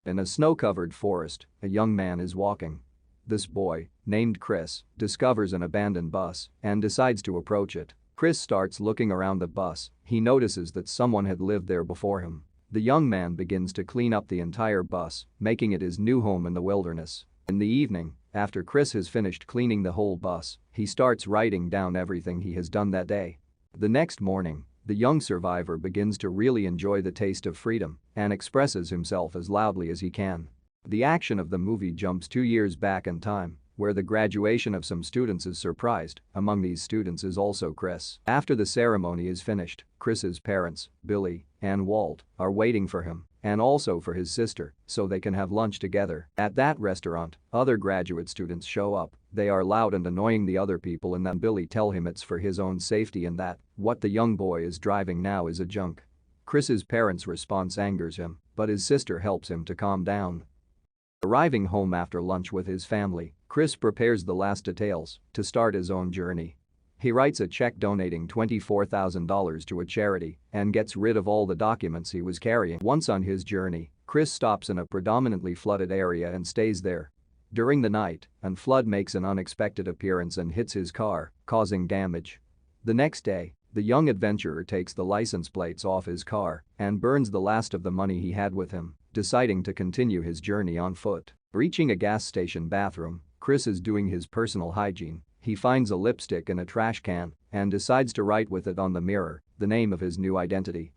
In a snow-covered forest, a young man is walking. This boy, named Chris, discovers an abandoned bus and decides to approach it. Chris starts looking around the bus. He notices that someone had lived there before him. The young man begins to clean up the entire bus, making it his new home in the wilderness. In the evening, after Chris has finished cleaning the whole bus, he starts writing down everything he has done that day. The next morning, the young survivor begins to really enjoy the taste of freedom and expresses himself as loudly as he can. The action of the movie jumps 2 years back in time, where the graduation of some students is surprised. Among these students is also Chris. After the ceremony is finished, Chris's parents, Billy and Walt, are waiting for him and also for his sister so they can have lunch together. At that restaurant, other graduate students show up. They are loud and annoying the other people, and then Billy tell him it's for his own safety and that what the young boy is driving now is a junk. Chris's parents' response angers him, but his sister helps him to calm down. Arriving home after lunch with his family, Chris prepares the last details to start his own journey. He writes a check donating $24,000 to a charity and gets rid of all the documents he was carrying. Once on his journey, Chris stops in a predominantly flooded area and stays there. During the night, a flood makes an unexpected appearance and hits his car, causing damage. The next day, the young adventurer takes the license plates off his car and burns the last of the money he had with him, deciding to continue his journey on foot. Reaching a gas station bathroom, Chris is doing his personal hygiene. He finds a lipstick in a trash can and decides to write with it on the mirror the name of his new identity.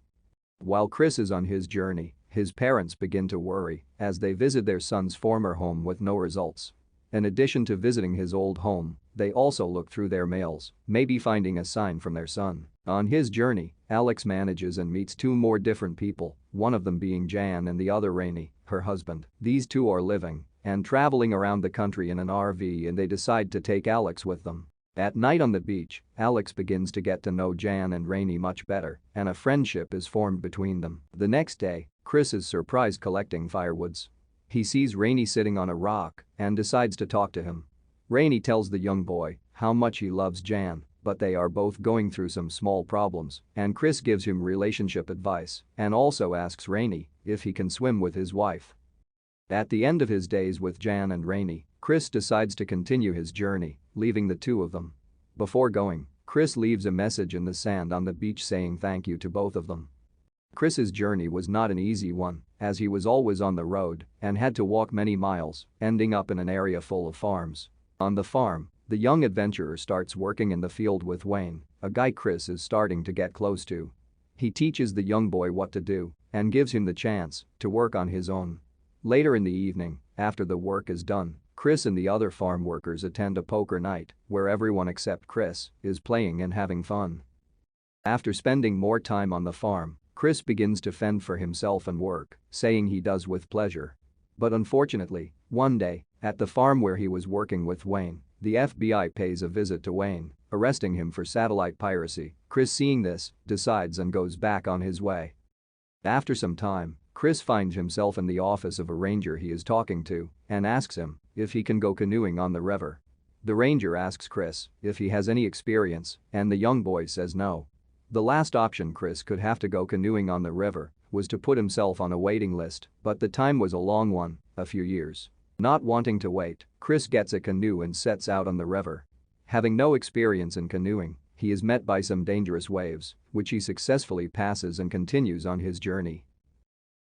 While Chris is on his journey, his parents begin to worry as they visit their son's former home with no results. In addition to visiting his old home, they also look through their mails, maybe finding a sign from their son. On his journey, Alex manages and meets 2 more different people, one of them being Jan and the other Rainey, her husband. These 2 are living and traveling around the country in an RV, and they decide to take Alex with them. At night on the beach, Alex begins to get to know Jan and Rainey much better, and a friendship is formed between them. The next day, Chris is surprised collecting firewoods. He sees Rainey sitting on a rock and decides to talk to him. Rainey tells the young boy how much he loves Jan, but they are both going through some small problems, and Chris gives him relationship advice and also asks Rainey if he can swim with his wife. At the end of his days with Jan and Rainey, Chris decides to continue his journey, leaving the 2 of them. Before going, Chris leaves a message in the sand on the beach saying thank you to both of them. Chris's journey was not an easy one, as he was always on the road and had to walk many miles, ending up in an area full of farms. On the farm, the young adventurer starts working in the field with Wayne, a guy Chris is starting to get close to. He teaches the young boy what to do and gives him the chance to work on his own. Later in the evening, after the work is done, Chris and the other farm workers attend a poker night where everyone except Chris is playing and having fun. After spending more time on the farm, Chris begins to fend for himself and work, saying he does with pleasure. But unfortunately, one day, at the farm where he was working with Wayne, the FBI pays a visit to Wayne, arresting him for satellite piracy. Chris, seeing this, decides and goes back on his way. After some time, Chris finds himself in the office of a ranger he is talking to and asks him if he can go canoeing on the river. The ranger asks Chris if he has any experience, and the young boy says no. The last option Chris could have to go canoeing on the river was to put himself on a waiting list, but the time was a long one, a few years. Not wanting to wait, Chris gets a canoe and sets out on the river. Having no experience in canoeing, he is met by some dangerous waves, which he successfully passes and continues on his journey.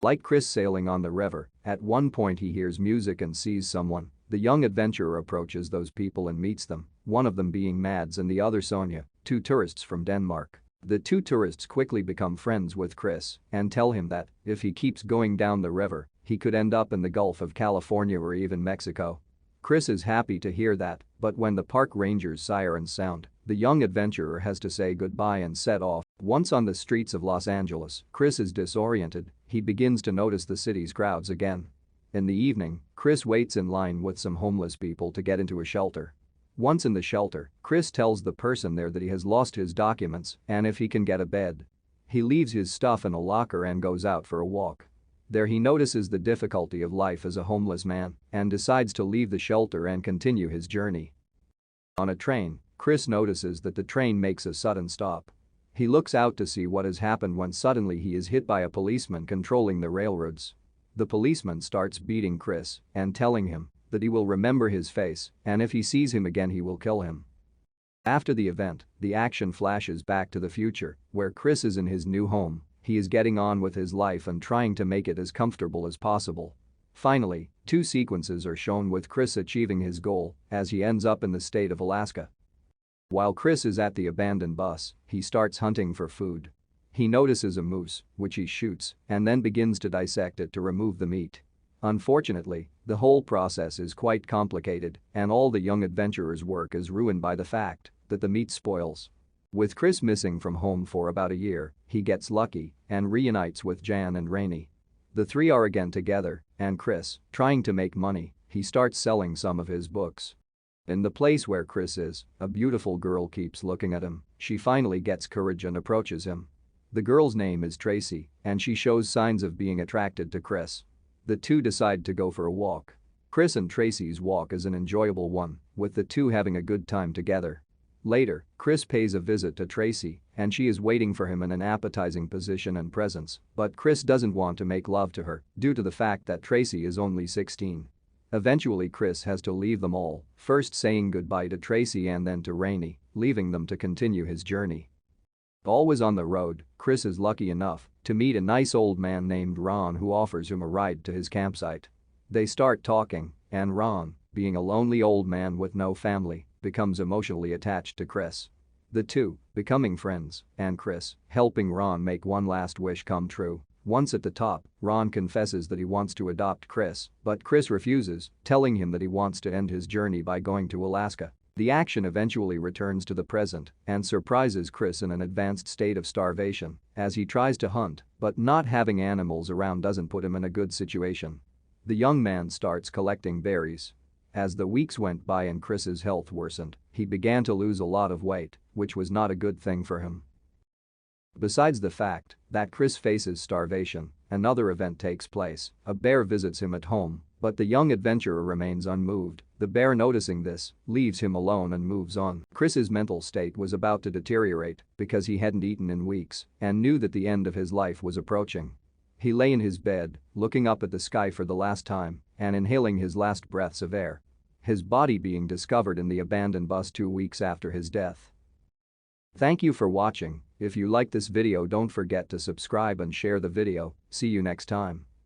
Like Chris sailing on the river, at one point he hears music and sees someone. The young adventurer approaches those people and meets them, one of them being Mads and the other Sonia, 2 tourists from Denmark. The 2 tourists quickly become friends with Chris and tell him that if he keeps going down the river, he could end up in the Gulf of California or even Mexico. Chris is happy to hear that, but when the park ranger's sirens sound, the young adventurer has to say goodbye and set off. Once on the streets of Los Angeles, Chris is disoriented. He begins to notice the city's crowds again. In the evening, Chris waits in line with some homeless people to get into a shelter. Once in the shelter, Chris tells the person there that he has lost his documents and if he can get a bed. He leaves his stuff in a locker and goes out for a walk. There he notices the difficulty of life as a homeless man and decides to leave the shelter and continue his journey. On a train, Chris notices that the train makes a sudden stop. He looks out to see what has happened when suddenly he is hit by a policeman controlling the railroads. The policeman starts beating Chris and telling him that he will remember his face and if he sees him again he will kill him. After the event, the action flashes back to the future, where Chris is in his new home. He is getting on with his life and trying to make it as comfortable as possible. Finally, 2 sequences are shown with Chris achieving his goal as he ends up in the state of Alaska. While Chris is at the abandoned bus, he starts hunting for food. He notices a moose, which he shoots, and then begins to dissect it to remove the meat. Unfortunately, the whole process is quite complicated and all the young adventurer's work is ruined by the fact that the meat spoils. With Chris missing from home for about a year, he gets lucky and reunites with Jan and Rainey. The 3 are again together, and Chris, trying to make money, he starts selling some of his books. In the place where Chris is, a beautiful girl keeps looking at him. She finally gets courage and approaches him. The girl's name is Tracy, and she shows signs of being attracted to Chris. The 2 decide to go for a walk. Chris and Tracy's walk is an enjoyable one, with the 2 having a good time together. Later, Chris pays a visit to Tracy, and she is waiting for him in an appetizing position and presence, but Chris doesn't want to make love to her due to the fact that Tracy is only 16. Eventually Chris has to leave them all, first saying goodbye to Tracy and then to Rainey, leaving them to continue his journey. Always on the road, Chris is lucky enough to meet a nice old man named Ron who offers him a ride to his campsite. They start talking, and Ron, being a lonely old man with no family, becomes emotionally attached to Chris. The 2 becoming friends, and Chris helping Ron make one last wish come true. Once at the top, Ron confesses that he wants to adopt Chris, but Chris refuses, telling him that he wants to end his journey by going to Alaska. The action eventually returns to the present and surprises Chris in an advanced state of starvation as he tries to hunt, but not having animals around doesn't put him in a good situation. The young man starts collecting berries. As the weeks went by and Chris's health worsened, he began to lose a lot of weight, which was not a good thing for him. Besides the fact that Chris faces starvation, another event takes place. A bear visits him at home, but the young adventurer remains unmoved. The bear, noticing this, leaves him alone and moves on. Chris's mental state was about to deteriorate because he hadn't eaten in weeks and knew that the end of his life was approaching. He lay in his bed, looking up at the sky for the last time and inhaling his last breaths of air. His body being discovered in the abandoned bus 2 weeks after his death. Thank you for watching. If you like this video, don't forget to subscribe and share the video. See you next time.